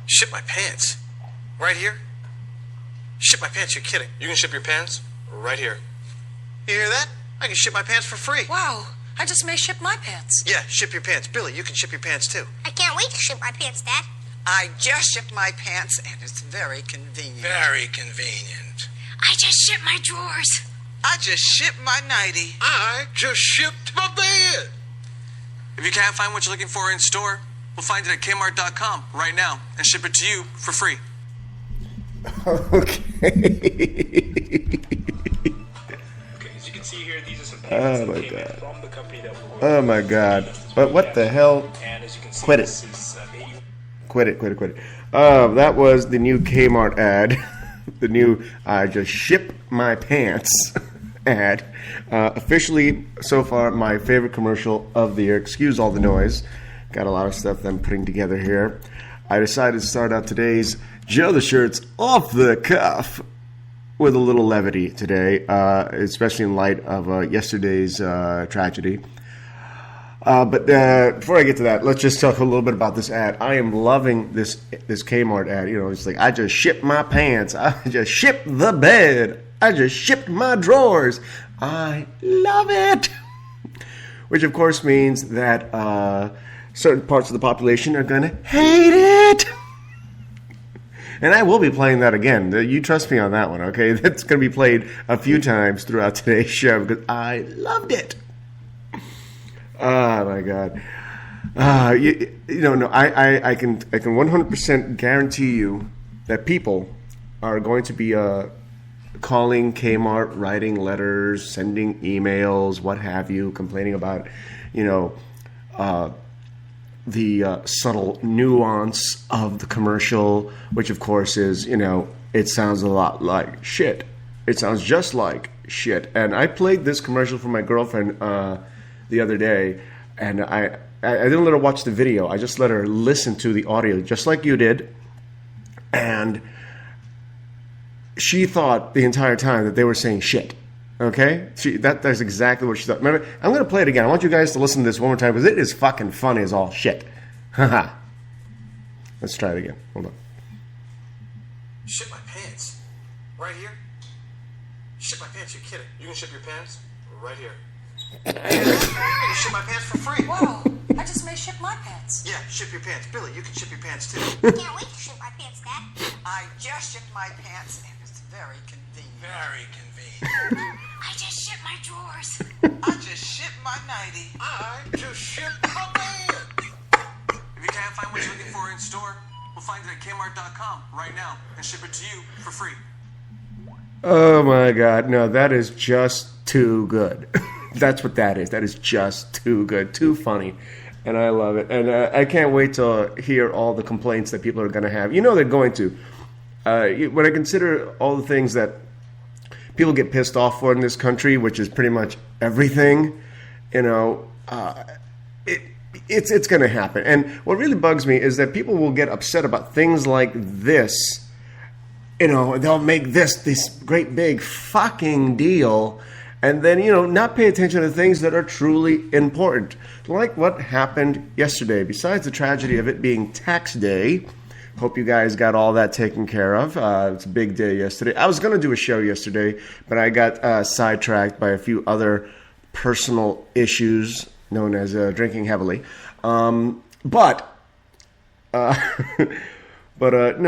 Ship my pants? Right here? Ship my pants? You're kidding. You can ship your pants right here. You hear that? I can ship my pants for free. Wow. I just may ship my pants. Yeah, ship your pants. Billy, you can ship your pants too. I can't wait to ship my pants, Dad. I just shipped my pants, and it's very convenient. Very convenient. I just shipped my drawers. I just shipped my nightie. I just shipped my bed. If you can't find what you're looking for in store, we'll find it at K-Mart.com right now and ship it to you for free. Okay, as you can see here, these are some payments that came in from the company that we're Oh my God. But what the hell? And as you can see, Quit it. this is, Quit it. That was the new K-Mart ad. The new I just ship my pants ad. Officially, so far, my favorite commercial of the year. Excuse all the noise. Got a lot of stuff that I'm putting together here. I decided to start out today's Joe the Shirts off the cuff with a little levity today, especially in light of yesterday's tragedy. But before I get to that, let's just talk a little bit about this ad. I am loving this Kmart ad. You know, it's like, I just shipped my pants. I just shipped the bed. I just shipped my drawers. I love it. Which, of course, means that certain parts of the population are going to hate it. And I will be playing that again. You trust me on that one, okay? That's going to be played a few times throughout today's show because I loved it. Oh my God! I can 100% guarantee you that people are going to be calling Kmart, writing letters, sending emails, what have you, complaining about, the subtle nuance of the commercial, which of course is, it sounds a lot like shit. It sounds just like shit. And I played this commercial for my girlfriend the other day, and I didn't let her watch the video. I just let her listen to the audio, just like you did. And she thought the entire time that they were saying shit. Okay? That's exactly what she thought. Remember, I'm going to play it again. I want you guys to listen to this one more time because it is fucking funny as all shit. Haha. Let's try it again. Hold on. Ship my pants? Right here? Ship my pants? You're kidding. You can ship your pants right here. I can ship my pants for free. Wow. I just may ship my pants. Yeah, ship your pants. Billy, you can ship your pants too. I can't wait to ship my pants, Dad. I just shipped my pants, and it's very convenient. Very convenient. I just shipped my drawers. I just shipped my nightie. I just shipped my bed. If you can't find what you're looking for in store, we'll find it at K-Mart.com right now and ship it to you for free. Oh my God. No, that is just too good. That's what that is. That is just too good. Too funny. And I love it. And I can't wait to hear all the complaints that people are going to have. You know they're going to. When I consider all the things that people get pissed off for in this country, which is pretty much everything, it's going to happen. And what really bugs me is that people will get upset about things like this. They'll make this great big fucking deal and then, not pay attention to things that are truly important. Like what happened yesterday. Besides the tragedy of it being tax day, hope you guys got all that taken care of. It's a big day yesterday. I was going to do a show yesterday, but I got sidetracked by a few other personal issues known as drinking heavily. But no,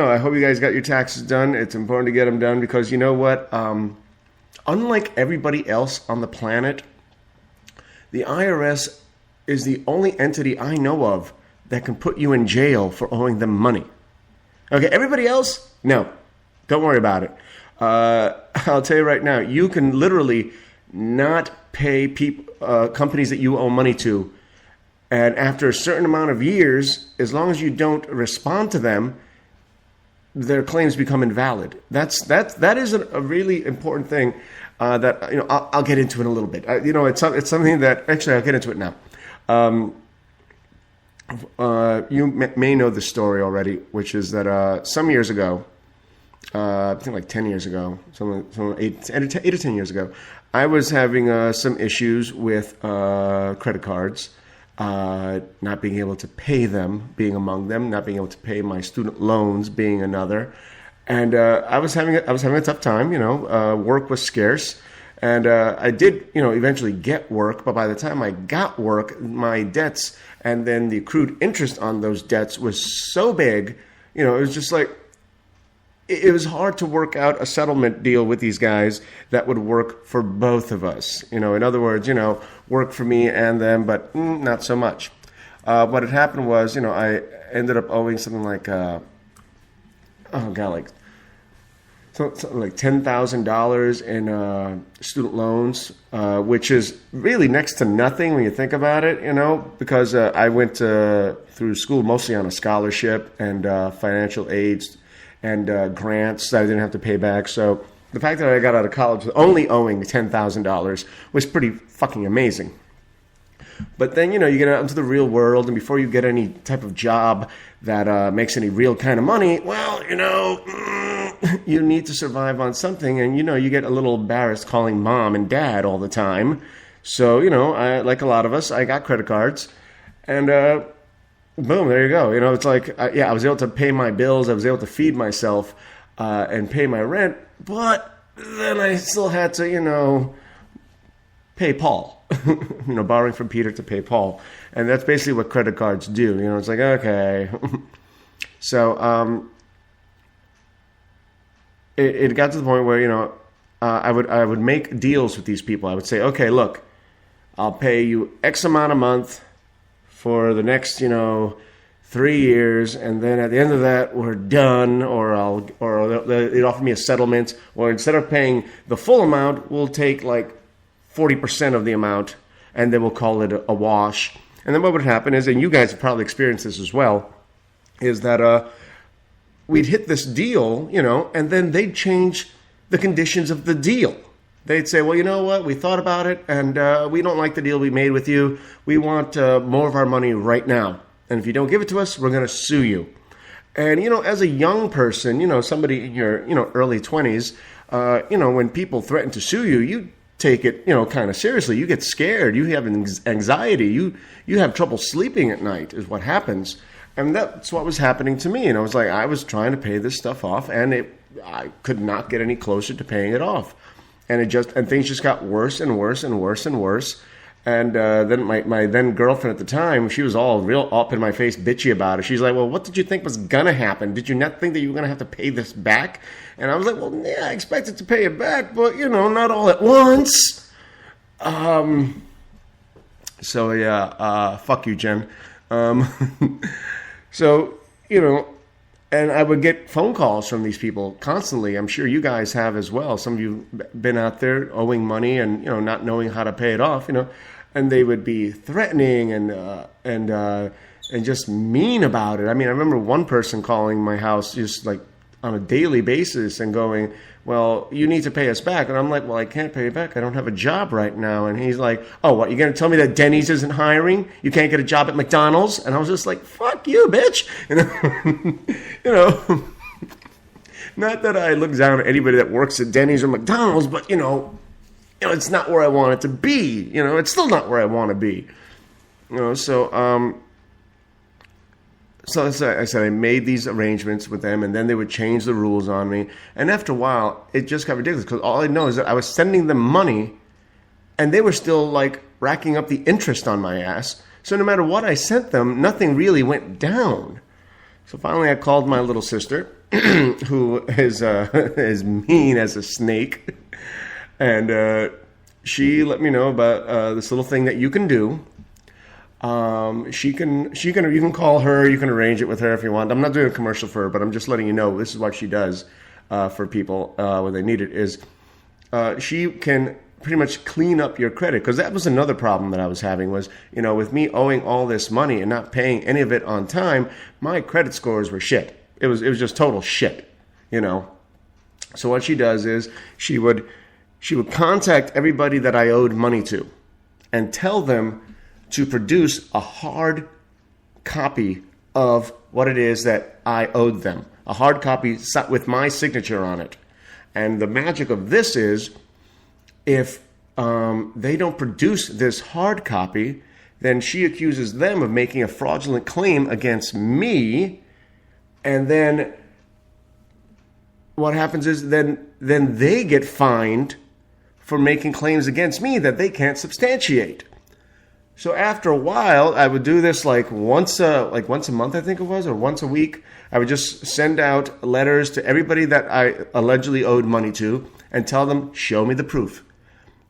I hope you guys got your taxes done. It's important to get them done because you know what? Unlike everybody else on the planet, the IRS is the only entity I know of that can put you in jail for owing them money. Okay, everybody else? No. Don't worry about it. I'll tell you right now, you can literally not pay companies that you owe money to. And after a certain amount of years, as long as you don't respond to them, their claims become invalid. That is a really important thing that I'll get into in a little bit. It's something that actually I'll get into it now. You may know the story already, which is that some years ago, I think like 10 years ago, eight or 10 years ago, I was having some issues with credit cards. not being able to pay them being among them, not being able to pay my student loans being another. And I was having a tough time. Work was scarce. And I did, eventually get work. But by the time I got work, my debts and then the accrued interest on those debts was so big. It was just like, it was hard to work out a settlement deal with these guys that would work for both of us. In other words, work for me and them, but not so much. What had happened was, I ended up owing something like, something like $10,000 in student loans, which is really next to nothing when you think about it, because I went through school mostly on a scholarship and financial aids and grants that I didn't have to pay back. So the fact that I got out of college with only owing $10,000 was pretty fucking amazing. But then, you get out into the real world, and before you get any type of job that makes any real kind of money, well, you need to survive on something, and, you get a little embarrassed calling mom and dad all the time. So, I, like a lot of us, I got credit cards, and boom, there you go. It's like, I was able to pay my bills, I was able to feed myself and pay my rent, but then I still had to, pay Paul. Borrowing from Peter to pay Paul. And that's basically what credit cards do. It's like, okay. So it got to the point where, I would make deals with these people. I would say, okay, look, I'll pay you X amount a month for the next, 3 years, and then at the end of that, we're done, or they'd offer me a settlement, or instead of paying the full amount, we'll take like 40% of the amount, and then we'll call it a wash. And then what would happen is, and you guys have probably experienced this as well, is that we'd hit this deal, and then they'd change the conditions of the deal. They'd say, well, you know what, we thought about it, and we don't like the deal we made with you. We want more of our money right now. And if you don't give it to us, we're going to sue you. And, as a young person, somebody in your, early 20s, when people threaten to sue you, you take it, kind of seriously. You get scared. You have anxiety. You have trouble sleeping at night is what happens. And that's what was happening to me. And I was like, I was trying to pay this stuff off, and I could not get any closer to paying it off. And things just got worse and worse and worse and worse. And then my then girlfriend at the time, she was all real up in my face, bitchy about it. She's like, well, what did you think was going to happen? Did you not think that you were going to have to pay this back? And I was like, well, yeah, I expected to pay it back, but, not all at once. So, yeah, fuck you, Jen. So, and I would get phone calls from these people constantly. I'm sure you guys have as well. Some of you been out there owing money and, not knowing how to pay it off, and they would be threatening and just mean about it. I mean, I remember one person calling my house just like on a daily basis and going, well, you need to pay us back. And I'm like, well, I can't pay you back. I don't have a job right now. And he's like, oh, what, you're going to tell me that Denny's isn't hiring? You can't get a job at McDonald's? And I was just like, fuck you, bitch. Not that I look down at anybody that works at Denny's or McDonald's, but, it's not where I want it to be. It's still not where I want to be. So I said I made these arrangements with them, and then they would change the rules on me. And after a while, it just got ridiculous because all I know is that I was sending them money, and they were still like racking up the interest on my ass. So no matter what I sent them, nothing really went down. So finally, I called my little sister, who is as mean as a snake, and she let me know about this little thing that you can do. You can call her, you can arrange it with her if you want. I'm not doing a commercial for her, but I'm just letting you know this is what she does for people when they need it, is she can pretty much clean up your credit. Because that was another problem that I was having was, with me owing all this money and not paying any of it on time, my credit scores were shit. It was just total shit, So what she does is she would contact everybody that I owed money to and tell them to produce a hard copy of what it is that I owed them. A hard copy with my signature on it. And the magic of this is if they don't produce this hard copy, then she accuses them of making a fraudulent claim against me, and then what happens is then they get fined for making claims against me that they can't substantiate. So after a while, I would do this like once a month, I think it was, or once a week. I would just send out letters to everybody that I allegedly owed money to and tell them, show me the proof.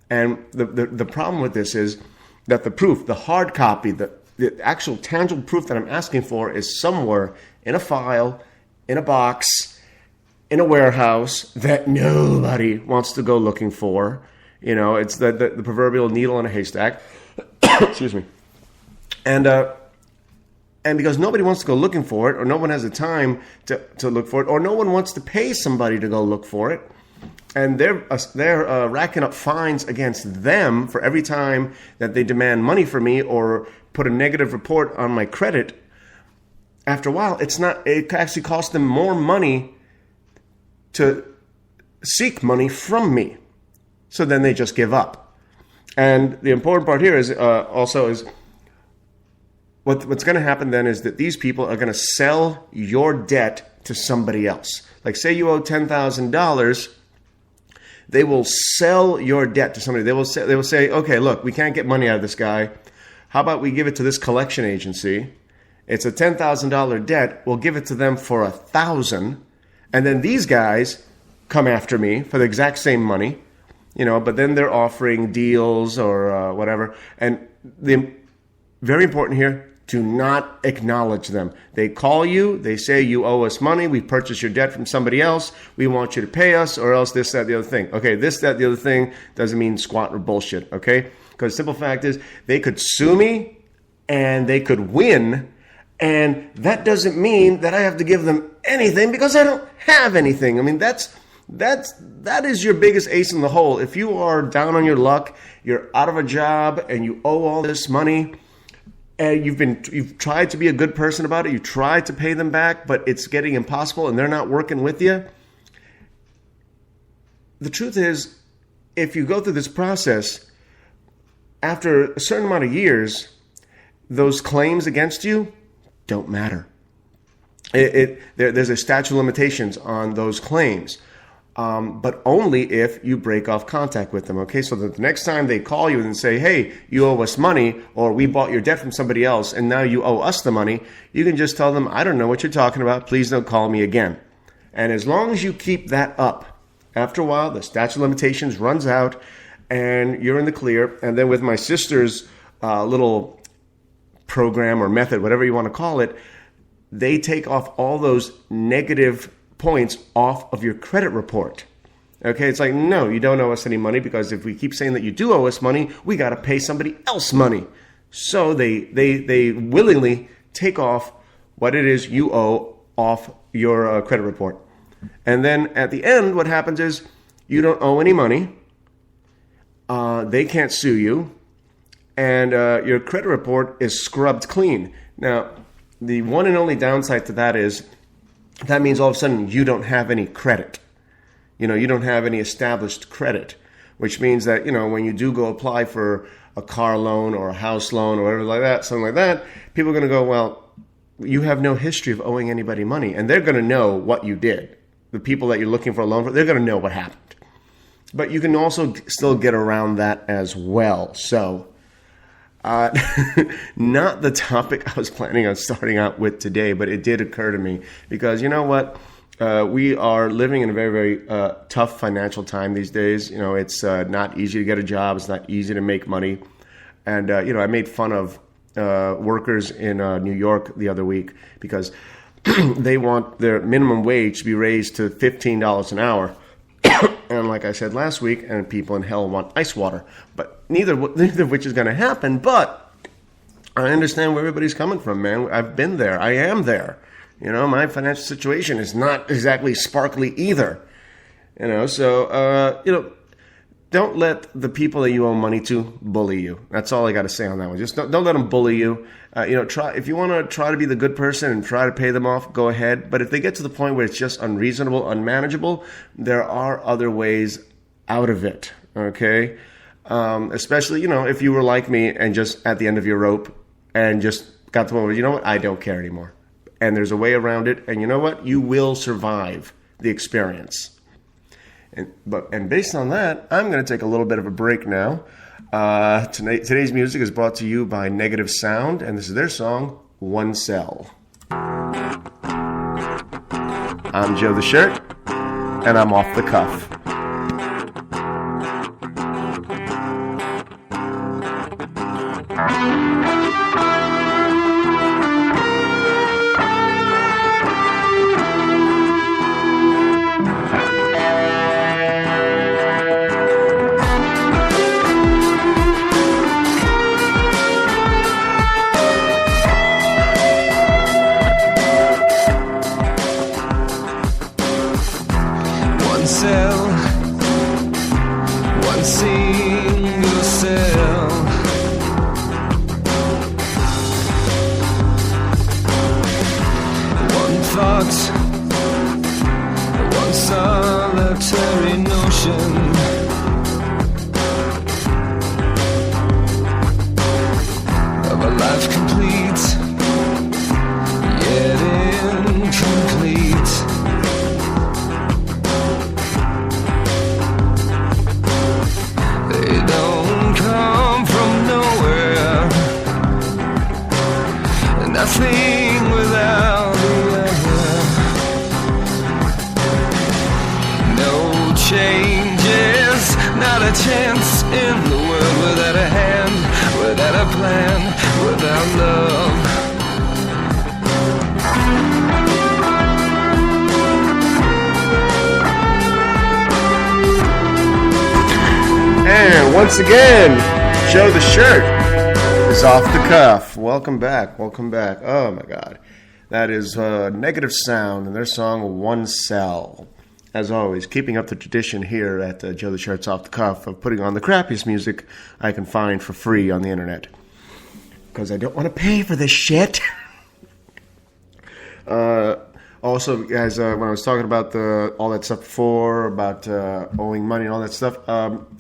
And the problem with this is that the proof, the hard copy, the actual tangible proof that I'm asking for is somewhere in a file, in a box, in a warehouse that nobody wants to go looking for. You know, it's the proverbial needle in a haystack. Excuse me. And because nobody wants to go looking for it, or no one has the time to look for it, or no one wants to pay somebody to go look for it, and they're racking up fines against them for every time that they demand money from me or put a negative report on my credit. After a while, it actually costs them more money to seek money from me. So then they just give up. And the important part here is what's going to happen then is that these people are going to sell your debt to somebody else. Like, say you owe $10,000, they will sell your debt to somebody. They will say, okay, look, we can't get money out of this guy. How about we give it to this collection agency? It's a $10,000 debt. We'll give it to them for $1,000, and then these guys come after me for the exact same money. You know, but then they're offering deals or whatever. And very important here, do not acknowledge them. They call you, they say you owe us money, we purchased your debt from somebody else, we want you to pay us, or else this, that, the other thing. Okay, this, that, the other thing doesn't mean squat or bullshit, okay? Because the simple fact is, they could sue me and they could win, and that doesn't mean that I have to give them anything because I don't have anything. I mean, that is your biggest ace in the hole. If you are down on your luck, you're out of a job, and you owe all this money, and you've tried to be a good person about it, you tried to pay them back, but it's getting impossible, and they're not working with you. The truth is, if you go through this process, after a certain amount of years, those claims against you don't matter. There's a statute of limitations on those claims. But only if you break off contact with them, okay? So that the next time they call you and say, hey, you owe us money, or we bought your debt from somebody else, and now you owe us the money, you can just tell them, I don't know what you're talking about, please don't call me again. And as long as you keep that up, after a while, the statute of limitations runs out, and you're in the clear. And then with my sister's little program or method, whatever you want to call it, they take off all those negative points off of your credit report. Okay, it's like, no, you don't owe us any money, because if we keep saying that you do owe us money, we got to pay somebody else money. So they willingly take off what it is you owe off your credit report. And then at the end, what happens is you don't owe any money. They can't sue you. And your credit report is scrubbed clean. Now, the one and only downside to that is that means all of a sudden you don't have any credit. You know, you don't have any established credit, which means that, you know, when you do go apply for a car loan or a house loan or whatever like that, something like that, people are going to go, well, you have no history of owing anybody money, and they're going to know what you did. The people that you're looking for a loan for, they're going to know what happened. But you can also still get around that as well. So, not the topic I was planning on starting out with today, but it did occur to me because, you know what? We are living in a very, very tough financial time these days. You know, it's not easy to get a job. It's not easy to make money. And, you know, I made fun of workers in New York the other week because they want their minimum wage to be raised to $15 an hour. And like I said last week, and people in hell want ice water. But neither of which is going to happen. But I understand where everybody's coming from, man. I've been there. I am there. You know, my financial situation is not exactly sparkly either. You know, so, you know, don't let the people that you owe money to bully you. That's all I got to say on that one. Just don't let them bully you. You know, try if you want to try to be the good person and try to pay them off, go ahead. But if they get to the point where it's just unreasonable, unmanageable, there are other ways out of it. Okay, Especially, if you were like me and just at the end of your rope and just got to the point where, you know what, I don't care anymore. And there's a way around it. And you know what? You will survive the experience. And based on that, I'm going to take a little bit of a break now. Today's music is brought to you by Negative Sound, and this is their song, One Cell. I'm Joe the Shirt, and I'm off the cuff. One single cell. One thought, one solitary notion. Of a life complete, yet incomplete. They don't come from nowhere. Nothing without the other. No changes, not a chance in the world without a hand, without a plan, without love. And once again, Joe the Shirt is off the cuff. Welcome back. Oh my God. That is Negative Sound and their song One Cell. As always, keeping up the tradition here at Joe the Shirt's Off the Cuff of putting on the crappiest music I can find for free on the internet. Because I don't want to pay for this shit. Also, guys, when I was talking about all that stuff before, about owing money and all that stuff,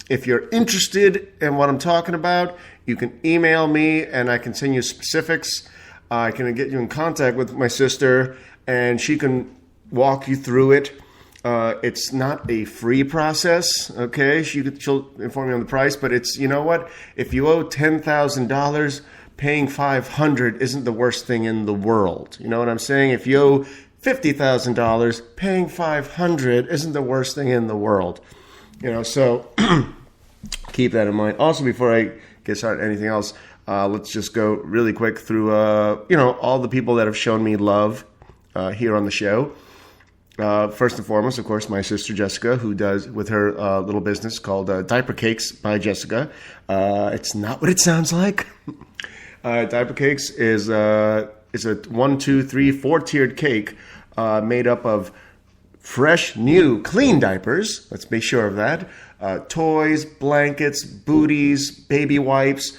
if you're interested in what I'm talking about, you can email me and I can send you specifics. I can get you in contact with my sister and she can walk you through it. It's not a free process, okay? She'll inform you on the price, but it's, you know what? If you owe $10,000, paying $500 isn't the worst thing in the world. You know what I'm saying? If you owe $50,000, paying $500 isn't the worst thing in the world. So keep that in mind. Also, before I get started anything else, let's just go really quick through, all the people that have shown me love here on the show. First and foremost, of course, my sister Jessica, who does with her little business called Diaper Cakes by Jessica. It's not what it sounds like. Diaper Cakes is a 1, 2, 3, 4-tiered cake made up of fresh, new, clean diapers. Let's make sure of that. Toys, blankets, booties, baby wipes,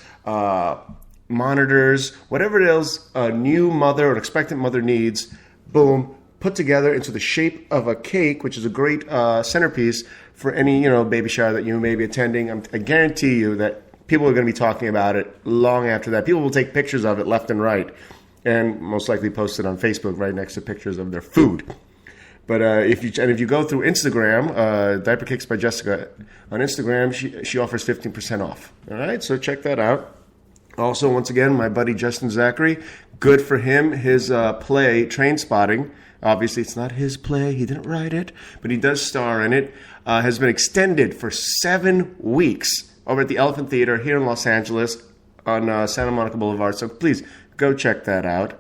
monitors, whatever it is a new mother or an expectant mother needs. Boom. Put together into the shape of a cake, which is a great centerpiece for any baby shower that you may be attending. I guarantee you that people are going to be talking about it long after that. People will take pictures of it left and right, and most likely post it on Facebook right next to pictures of their food. But if you go through Instagram, Diaper Cakes by Jessica on Instagram, she offers 15% off. All right, so check that out. Also, once again, my buddy Justin Zachary, good for him. His play Trainspotting. Obviously, it's not his play. He didn't write it, but he does star in it. Has been extended for 7 weeks over at the Elephant Theater here in Los Angeles on Santa Monica Boulevard. So please go check that out.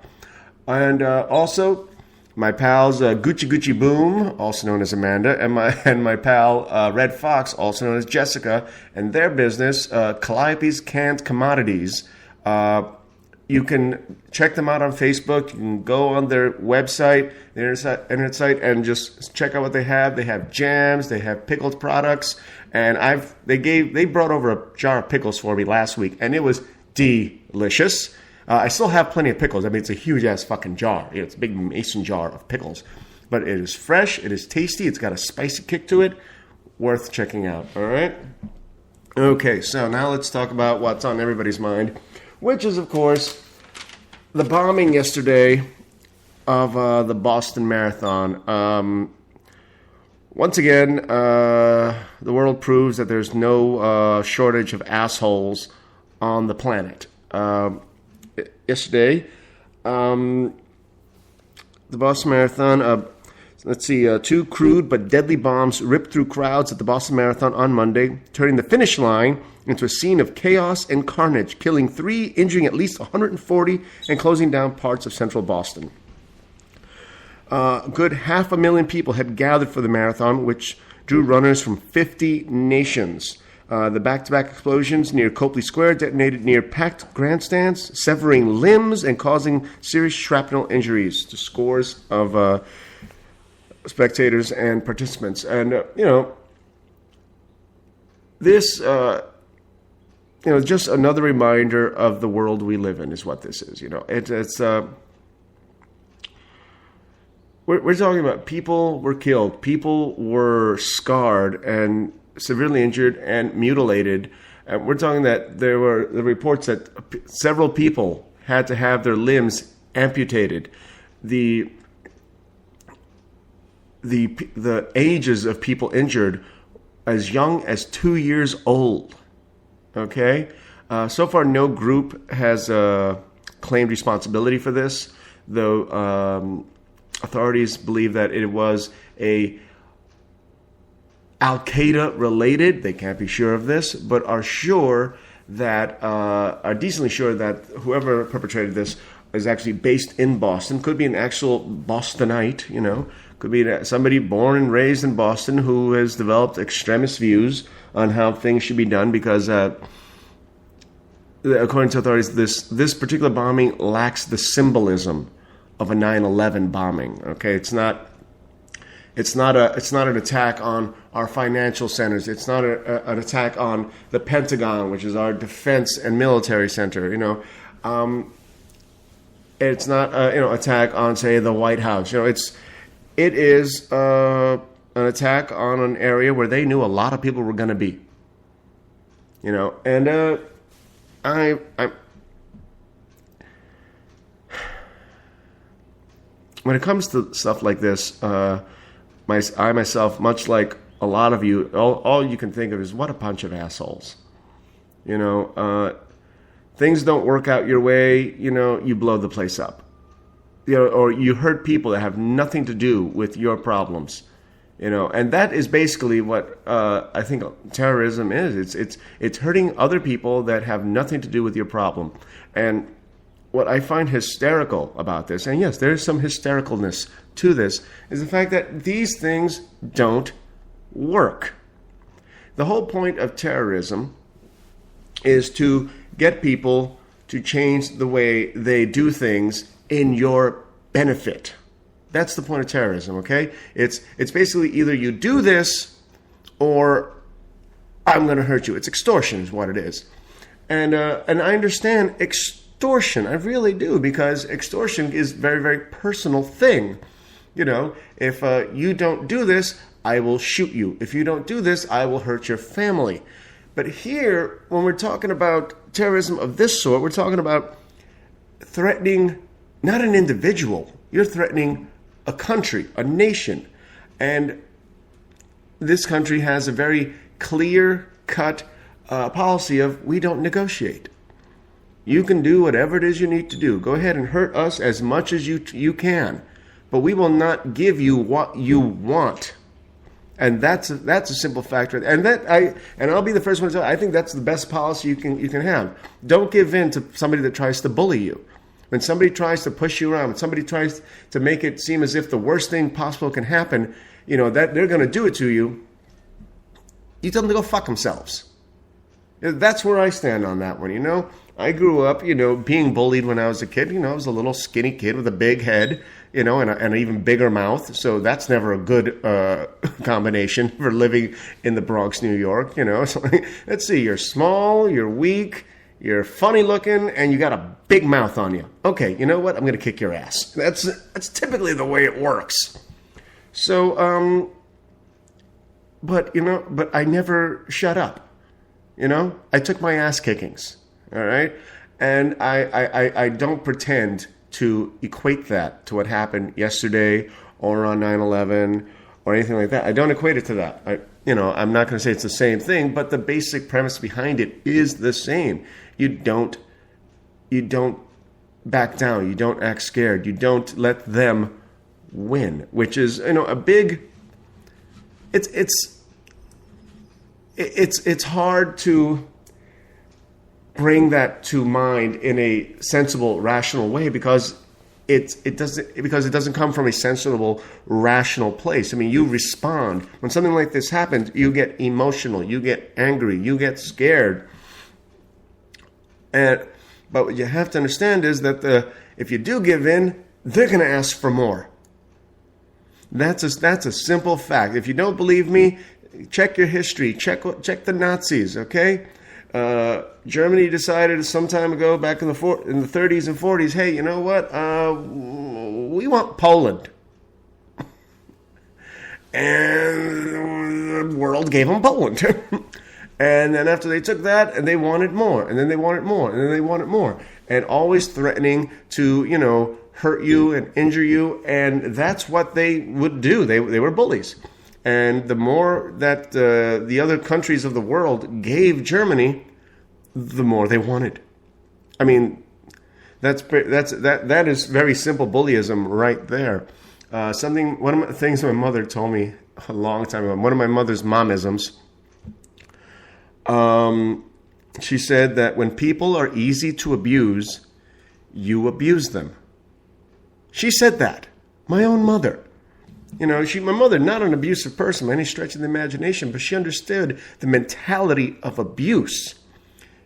And also, my pals Gucci Gucci Boom, also known as Amanda, and my pal Red Fox, also known as Jessica, and their business, Calliope's Canned Commodities. You can check them out on Facebook. You can go on their website, their internet site, and just check out what they have. They have jams, they have pickled products, and they brought over a jar of pickles for me last week, and it was delicious. I still have plenty of pickles. I mean, it's a huge ass fucking jar. It's a big mason jar of pickles, but it is fresh. It is tasty. It's got a spicy kick to it. Worth checking out. All right. Okay, so now let's talk about what's on everybody's mind, which is, of course, the bombing yesterday of the Boston Marathon. Once again, the world proves that there's no shortage of assholes on the planet. Yesterday, the Boston Marathon, two crude but deadly bombs ripped through crowds at the Boston Marathon on Monday, turning the finish line into a scene of chaos and carnage, killing 3, injuring at least 140, and closing down parts of central Boston. Good 500,000 people had gathered for the marathon, which drew runners from 50 nations. The back-to-back explosions near Copley Square detonated near packed grandstands, severing limbs and causing serious shrapnel injuries to scores of spectators and participants. And, this, just another reminder of the world we live in is what this is. We're talking about people were killed, people were scarred and severely injured and mutilated. And we're talking that there were the reports that several people had to have their limbs amputated. The ages of people injured as young as 2 years old. Okay? So far, no group has claimed responsibility for this, though authorities believe that it was a Al-Qaeda related. They can't be sure of this, but are decently sure that whoever perpetrated this is actually based in Boston. Could be an actual Bostonite, Could be somebody born and raised in Boston who has developed extremist views on how things should be done because, according to authorities, this particular bombing lacks the symbolism of a 9/11 bombing. Okay, it's not an attack on our financial centers. It's not an attack on the Pentagon, which is our defense and military center. It's not an attack on, say, the White House. It is an attack on an area where they knew a lot of people were going to be. And I when it comes to stuff like this, I myself, much like a lot of you, all you can think of is what a bunch of assholes. Things don't work out your way, you blow the place up. Or you hurt people that have nothing to do with your problems. And that is basically what I think terrorism is. It's hurting other people that have nothing to do with your problem. And what I find hysterical about this, and yes, there's some hystericalness to this, is the fact that these things don't work. The whole point of terrorism is to get people to change the way they do things in your benefit. That's the point of terrorism, okay? It's basically either you do this or I'm going to hurt you. It's extortion is what it is. And I understand extortion. I really do, because extortion is a very, very personal thing. If you don't do this, I will shoot you. If you don't do this, I will hurt your family. But here, when we're talking about terrorism of this sort, we're talking about threatening not an individual. You're threatening a country, a nation. And this country has a very clear-cut policy of we don't negotiate. You can do whatever it is you need to do. Go ahead and hurt us as much as you can. But we will not give you what you want. And that's a simple factor. And I'll be the first one to say I think that's the best policy you can have. Don't give in to somebody that tries to bully you. When somebody tries to push you around, when somebody tries to make it seem as if the worst thing possible can happen, that they're going to do it to you, you tell them to go fuck themselves. That's where I stand on that one, I grew up, being bullied when I was a kid. I was a little skinny kid with a big head, and an even bigger mouth. So that's never a good combination for living in the Bronx, New York. So, let's see, you're small, you're weak, you're funny looking, and you got a big mouth on you. Okay, you know what? I'm going to kick your ass. That's typically the way it works. So, but I never shut up. You know, I took my ass kickings. All right. And I don't pretend to equate that to what happened yesterday or on 9/11 or anything like that. I don't equate it to that. I'm not going to say it's the same thing, but the basic premise behind it is the same. You don't back down. You don't act scared. You don't let them win, which is, a big. It's hard to bring that to mind in a sensible, rational way because it doesn't come from a sensible, rational place. I mean, you respond when something like this happens. You get emotional, you get angry, you get scared. But what you have to understand is that if you do give in, they're going to ask for more. That's a simple fact. If you don't believe me, check your history. Check the Nazis. Okay. Germany decided some time ago, back in the 30s and 40s, hey, you know what? We want Poland. And the world gave them Poland. And then after they took that, and they wanted more, and then they wanted more, and then they wanted more. And always threatening to, hurt you and injure you. And that's what they would do. They were bullies. And the more that the other countries of the world gave Germany, the more they wanted. I mean, that is very simple bullyism right there. One of the things my mother told me a long time ago, one of my mother's momisms. She said that when people are easy to abuse, you abuse them. She said that. My own mother. My mother, not an abusive person by any stretch of the imagination, but she understood the mentality of abuse.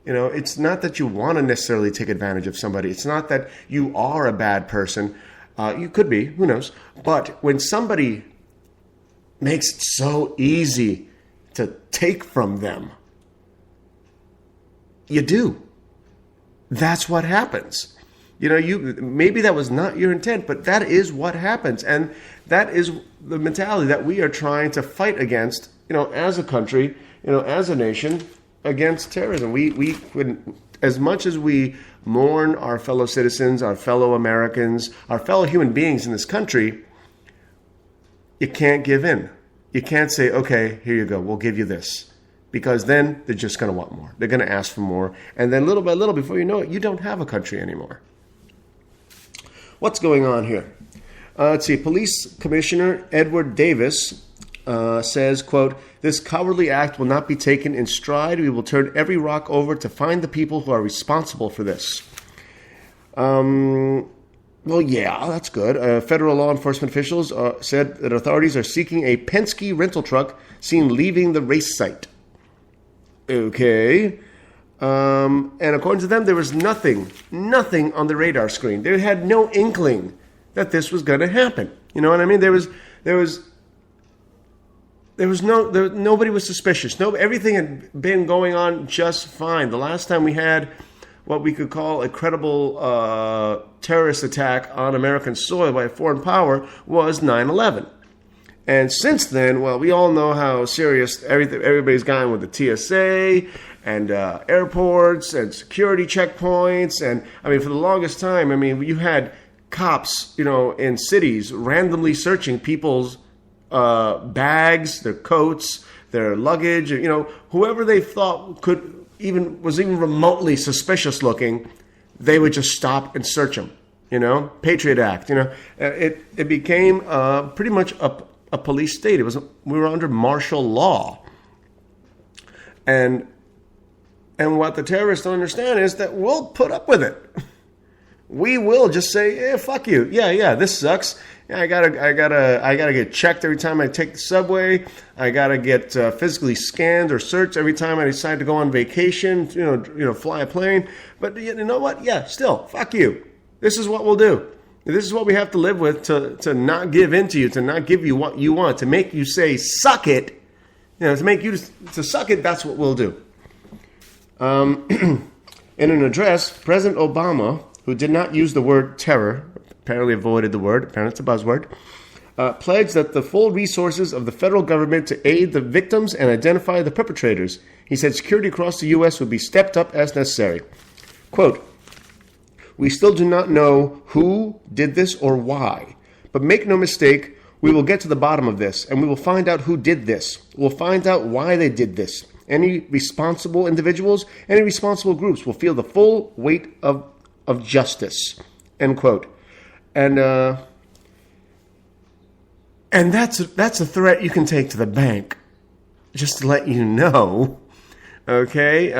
It's not that you want to necessarily take advantage of somebody. It's not that you are a bad person. You could be, who knows. But when somebody makes it so easy to take from them, you do. That's what happens. Maybe that was not your intent, but that is what happens. And that is the mentality that we are trying to fight against, as a country, as a nation, against terrorism. We as much as we mourn our fellow citizens, our fellow Americans, our fellow human beings in this country, you can't give in. You can't say, okay, here you go, we'll give you this. Because then they're just going to want more. They're going to ask for more. And then little by little, before you know it, you don't have a country anymore. What's going on here? Let's see. Police Commissioner Edward Davis says, quote, "This cowardly act will not be taken in stride. We will turn every rock over to find the people who are responsible for this." Well, yeah, that's good. Federal law enforcement officials said that authorities are seeking a Penske rental truck seen leaving the race site. Okay. And according to them, there was nothing on the radar screen. They had no inkling that this was going to happen. You know what I mean? Nobody was suspicious. Everything had been going on just fine. The last time we had what we could call a credible terrorist attack on American soil by a foreign power was 9/11. And since then, well, we all know how serious everybody's gotten with the TSA and airports and security checkpoints. And, I mean, for the longest time, you had cops, in cities randomly searching people's bags, their coats, their luggage, whoever they thought was even remotely suspicious looking, they would just stop and search them. Patriot Act. It became pretty much a police state. We were under martial law, and what the terrorists don't understand is that we'll put up with it. We will just say, fuck you. Yeah, this sucks. Yeah, I gotta get checked every time I take the subway. I gotta get physically scanned or searched every time I decide to go on vacation. Fly a plane. But you know what? Yeah, still, fuck you. This is what we'll do. This is what we have to live with to not give in to you, to not give you what you want, to make you say suck it. To make you to suck it. That's what we'll do. In an address, President Obama, who did not use the word terror, apparently avoided the word, apparently it's a buzzword, pledged that the full resources of the federal government to aid the victims and identify the perpetrators. He said security across the U.S. would be stepped up as necessary. Quote, "We still do not know who did this or why, but make no mistake, we will get to the bottom of this, and we will find out who did this. We'll find out why they did this. Any responsible individuals, any responsible groups will feel the full weight of justice." End quote. And that's a threat you can take to the bank. Just to let you know, okay?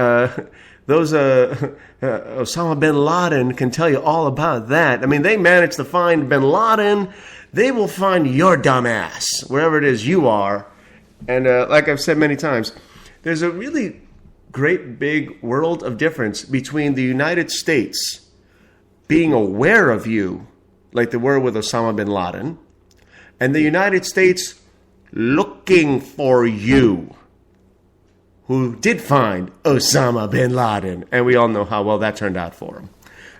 Those Osama bin Laden can tell you all about that. I mean, they managed to find bin Laden. They will find your dumb ass wherever it is you are. And like I've said many times, there's a really great big world of difference between the United States being aware of you, like they were with Osama bin Laden, and the United States looking for you, who did find Osama bin Laden. And we all know how well that turned out for him.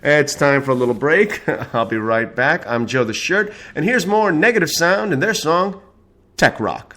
It's time for a little break. I'll be right back. I'm Joe the Shirt, and here's more Negative Sound and their song, Tech Rock.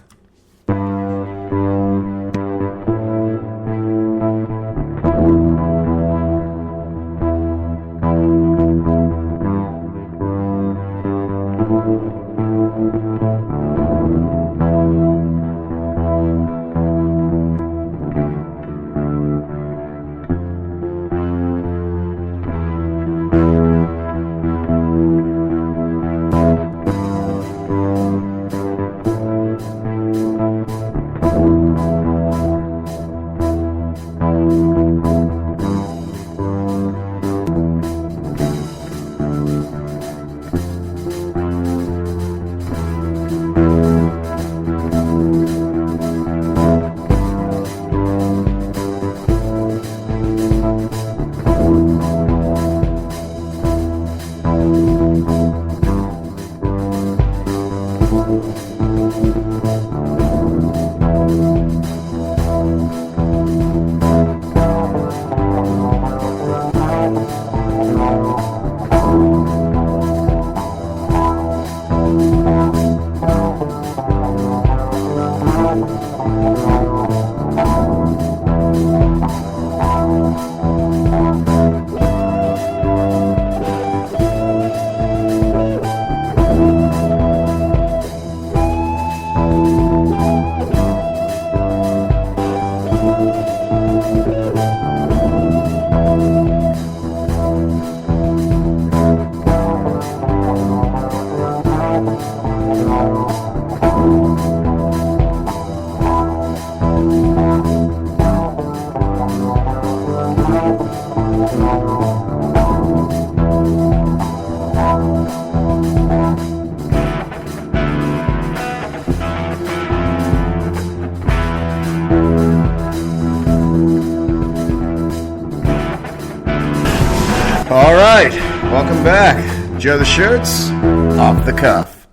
All right, welcome back. Joe the Shirts, off the cuff.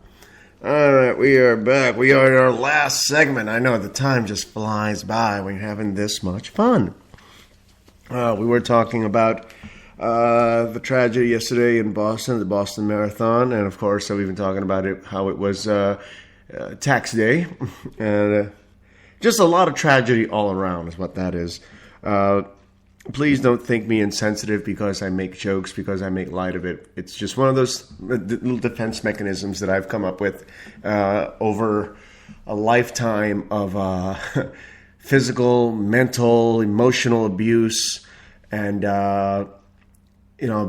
All right, we are back. We are in our last segment. I know the time just flies by when you're having this much fun. We were talking about the tragedy yesterday in Boston, the Boston Marathon, and of course, we've been talking about it, how it was tax day, and just a lot of tragedy all around is what that is. Please don't think me insensitive because I make jokes, because I make light of it. It's just one of those little defense mechanisms that I've come up with over a lifetime of physical, mental, emotional abuse, and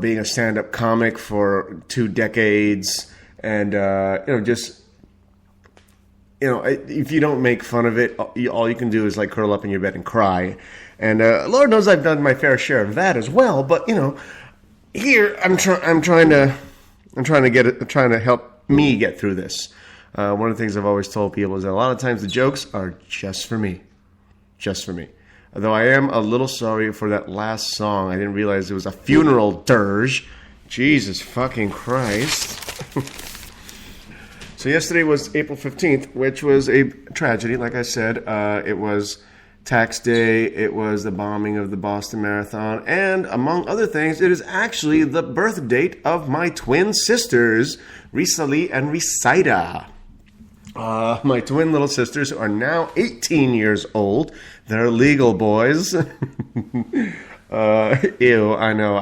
being a stand-up comic for 2 decades, and if you don't make fun of it, all you can do is like curl up in your bed and cry. And Lord knows I've done my fair share of that as well. But here I'm trying to help me get through this. One of the things I've always told people is that a lot of times the jokes are just for me, Though I am a little sorry for that last song. I didn't realize it was a funeral dirge. Jesus fucking Christ. So yesterday was April 15th, which was a tragedy. Like I said, it was tax day. It was the bombing of the Boston Marathon. And among other things, it is actually the birth date of my twin sisters, Risa Lee and Risaida. My twin little sisters are now 18 years old. They're legal boys. Ew, I know.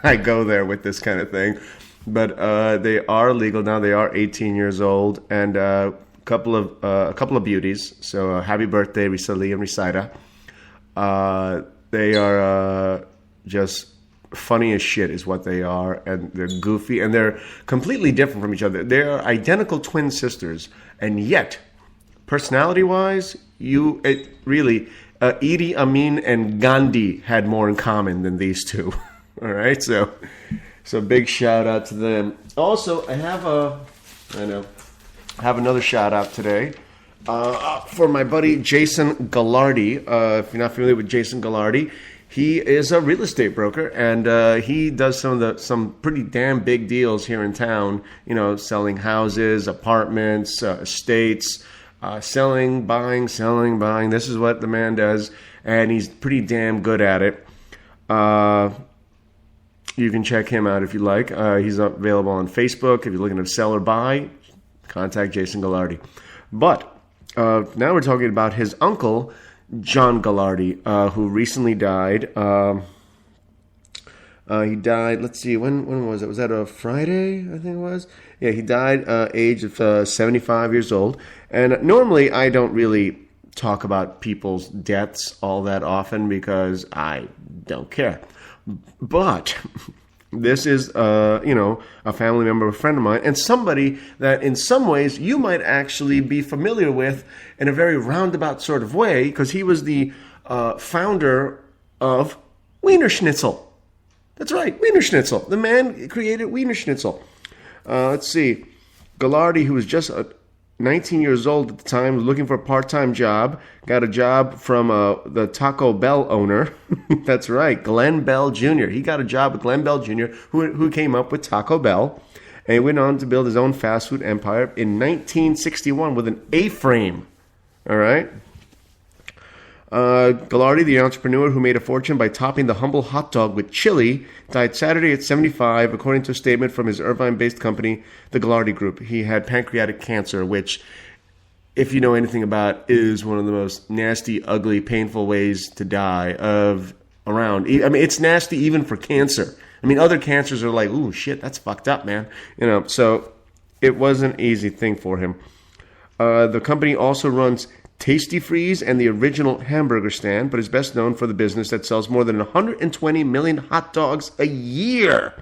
I go there with this kind of thing. But they are legal now. They are 18 years old. And a couple of beauties. So happy birthday, Risali and Risida. They are just funny as shit is what they are, and they're goofy, and they're completely different from each other. They are identical twin sisters, and yet, personality-wise, Idi Amin and Gandhi had more in common than these two. All right, so big shout out to them. Also, I have another shout out today. For my buddy Jason Gallardi. If you're not familiar with Jason Gallardi, he is a real estate broker, and he does some pretty damn big deals here in town. You know, selling houses, apartments, estates, selling, buying. This is what the man does, and he's pretty damn good at it. You can check him out if you like. He's available on Facebook. If you're looking to sell or buy, contact Jason Gallardi. But now we're talking about his uncle, John Gallardi, who recently died. He died, let's see, when was it? Was that a Friday, I think it was? Yeah, he died age of 75 years old. And normally I don't really talk about people's deaths all that often because I don't care. But this is, a family member, a friend of mine, and somebody that in some ways you might actually be familiar with in a very roundabout sort of way, because he was the founder of Wiener Schnitzel. That's right, Wiener Schnitzel. The man created Wiener Schnitzel. Let's see. Gallardi, who was just 19 years old at the time, was looking for a part-time job. Got a job from the Taco Bell owner. That's right, Glenn Bell Jr. He got a job with Glenn Bell Jr., who came up with Taco Bell. And he went on to build his own fast food empire in 1961 with an A-frame. All right? Gallardi, the entrepreneur who made a fortune by topping the humble hot dog with chili, died Saturday at 75, according to a statement from his Irvine-based company, the Gallardi Group. He had pancreatic cancer, which, if you know anything about, is one of the most nasty, ugly, painful ways to die around. I mean, it's nasty even for cancer. I mean, other cancers are like, ooh, shit, that's fucked up, man. So it was an easy thing for him. The company also runs Tasty Freeze and the Original Hamburger Stand, but is best known for the business that sells more than 120 million hot dogs a year.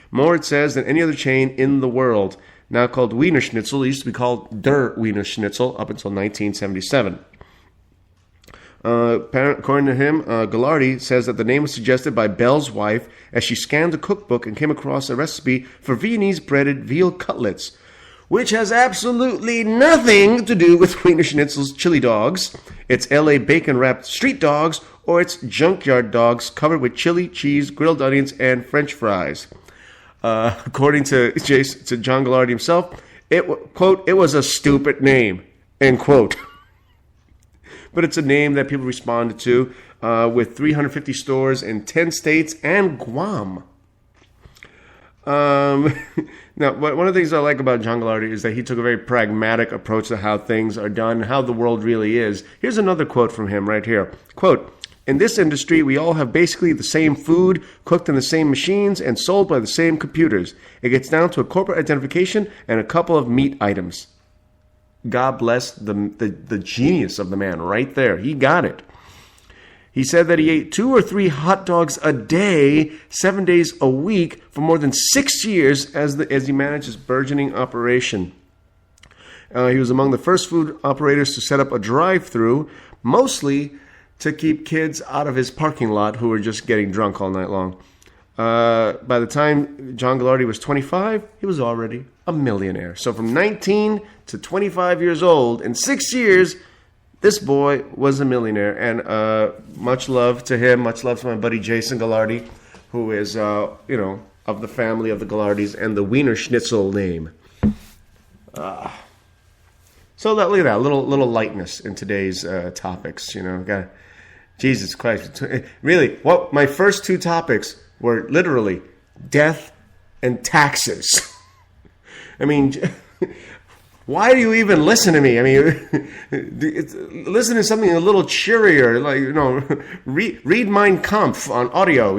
More, it says, than any other chain in the world. Now called Wiener Schnitzel. It used to be called Der Wiener Schnitzel up until 1977. According to him, Gallardi says that the name was suggested by Bell's wife as she scanned a cookbook and came across a recipe for Viennese breaded veal cutlets, which has absolutely nothing to do with Wiener Schnitzel's chili dogs. It's L.A. bacon-wrapped street dogs, or it's junkyard dogs covered with chili, cheese, grilled onions, and French fries. According to John Gallardi himself, quote, it was a stupid name, end quote. But it's a name that people responded to with 350 stores in 10 states and Guam. Now, one of the things I like about John Gallardi is that he took a very pragmatic approach to how things are done, how the world really is. Here's another quote from him right here. Quote, in this industry, we all have basically the same food, cooked in the same machines, and sold by the same computers. It gets down to a corporate identification and a couple of meat items. God bless the genius of the man right there. He got it. He said that he ate 2 or 3 hot dogs a day, 7 days a week, for more than 6 years as he managed his burgeoning operation. He was among the first food operators to set up a drive-thru, mostly to keep kids out of his parking lot who were just getting drunk all night long. By the time John Gallardi was 25, he was already a millionaire. So from 19 to 25 years old, in 6 years, this boy was a millionaire. And much love to him, much love to my buddy Jason Gallardi, who is, of the family of the Gallardis and the Wiener Schnitzel name. So look at that, little lightness in today's topics. Jesus Christ, really. What my first 2 topics were literally death and taxes. I mean, Why do you even listen to me? I mean, listen to something a little cheerier, like, read Mein Kampf on audio,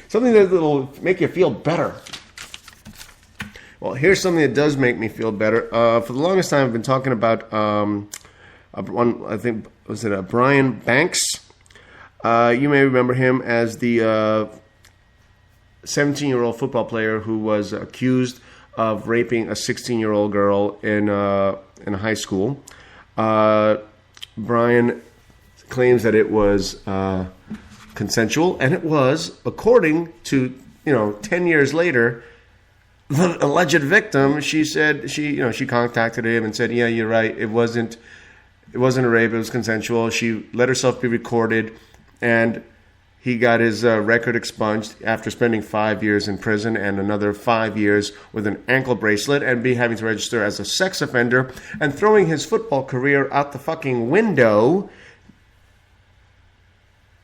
something that'll make you feel better. Well, here's something that does make me feel better. For the longest time, I've been talking about I think, was it Brian Banks? You may remember him as the 17-year-old football player who was accused of raping a 16-year-old girl in high school. Brian claims that it was consensual, and it was, according to 10 years later. The alleged victim, she said she contacted him and said, "Yeah, you're right. It wasn't a rape. It was consensual." She let herself be recorded, and he got his record expunged after spending 5 years in prison and another 5 years with an ankle bracelet and having to register as a sex offender and throwing his football career out the fucking window.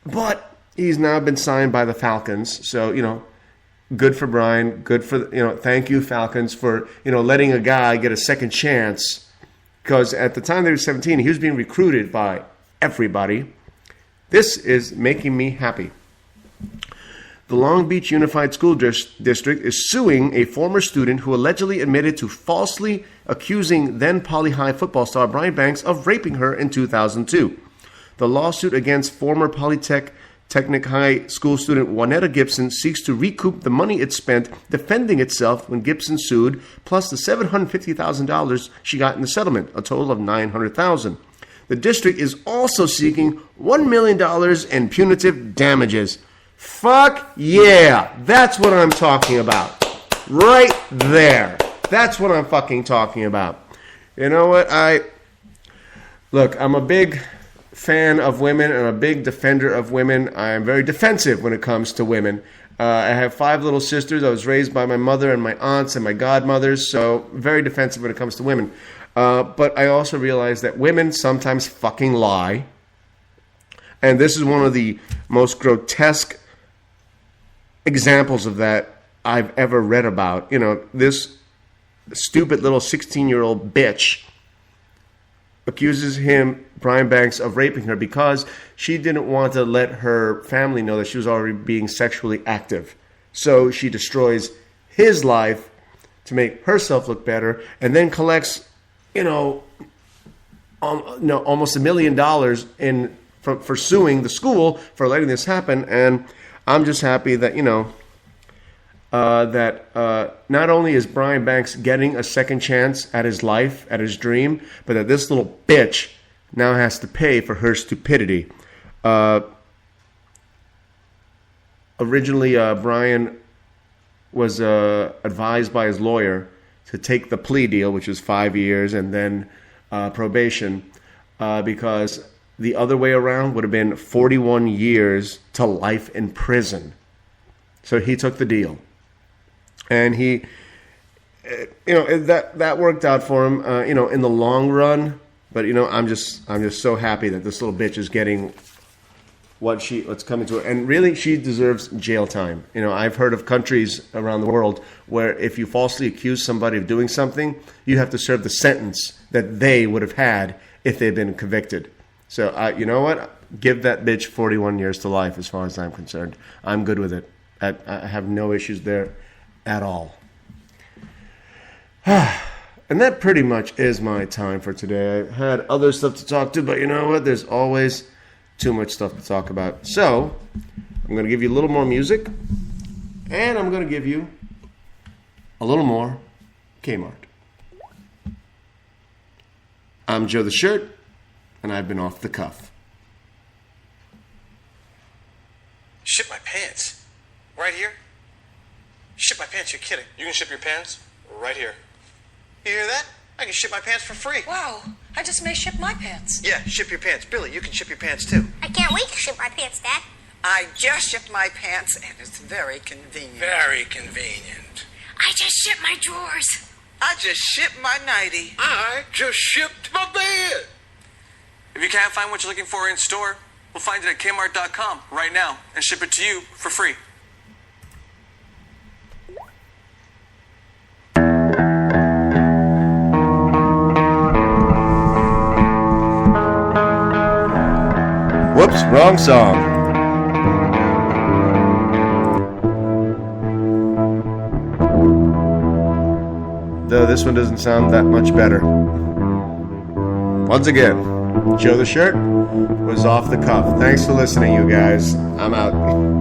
But he's now been signed by the Falcons, so good for Brian. Good for thank you, Falcons, for letting a guy get a second chance. Because at the time that he was 17, he was being recruited by everybody. This is making me happy. The Long Beach Unified School District is suing a former student who allegedly admitted to falsely accusing then Poly High football star Brian Banks of raping her in 2002. The lawsuit against former Polytechnic High School student Juanetta Gibson seeks to recoup the money it spent defending itself when Gibson sued, plus the $750,000 she got in the settlement, a total of $900,000. The district is also seeking $1 million in punitive damages. Fuck yeah! That's what I'm talking about. Right there. That's what I'm fucking talking about. You know what? Look, I'm a big fan of women and a big defender of women. I am very defensive when it comes to women. I have 5 little sisters. I was raised by my mother and my aunts and my godmothers, so very defensive when it comes to women. But I also realize that women sometimes fucking lie. And this is one of the most grotesque examples of that I've ever read about. This stupid little 16-year-old bitch accuses him, Brian Banks, of raping her because she didn't want to let her family know that she was already being sexually active. So she destroys his life to make herself look better, and then collects, almost $1 million for suing the school for letting this happen. And I'm just happy that not only is Brian Banks getting a second chance at his life, at his dream, but that this little bitch now has to pay for her stupidity. Originally, Brian was advised by his lawyer to take the plea deal, which was 5 years and then probation, because the other way around would have been 41 years to life in prison. So he took the deal. And he, that worked out for him, in the long run. But I'm just so happy that this little bitch is getting what's coming to her, and really she deserves jail time. I've heard of countries around the world where if you falsely accuse somebody of doing something, you have to serve the sentence that they would have had if they'd been convicted. So you know what? Give that bitch 41 years to life, as far as I'm concerned. I'm good with it. I have no issues there at all. And that pretty much is my time for today. I had other stuff to talk to, but you know what? There's always too much stuff to talk about. So, I'm going to give you a little more music, and I'm going to give you a little more K-Mart. I'm Joe the Shirt, and I've been off the cuff. Shit my pants. Right here? Shit my pants, you're kidding. You can ship your pants right here. You hear that? I can ship my pants for free. Wow, I just may ship my pants. Yeah, ship your pants. Billy, you can ship your pants too. I can't wait to ship my pants, Dad. I just shipped my pants, and it's very convenient. Very convenient. I just ship my drawers. I just shipped my nightie. I just shipped my bed. If you can't find what you're looking for in store, we'll find it at K-Mart.com right now and ship it to you for free. Oops, wrong song. Though this one doesn't sound that much better. Once again, Joe the Shirt was off the cuff. Thanks for listening, you guys. I'm out.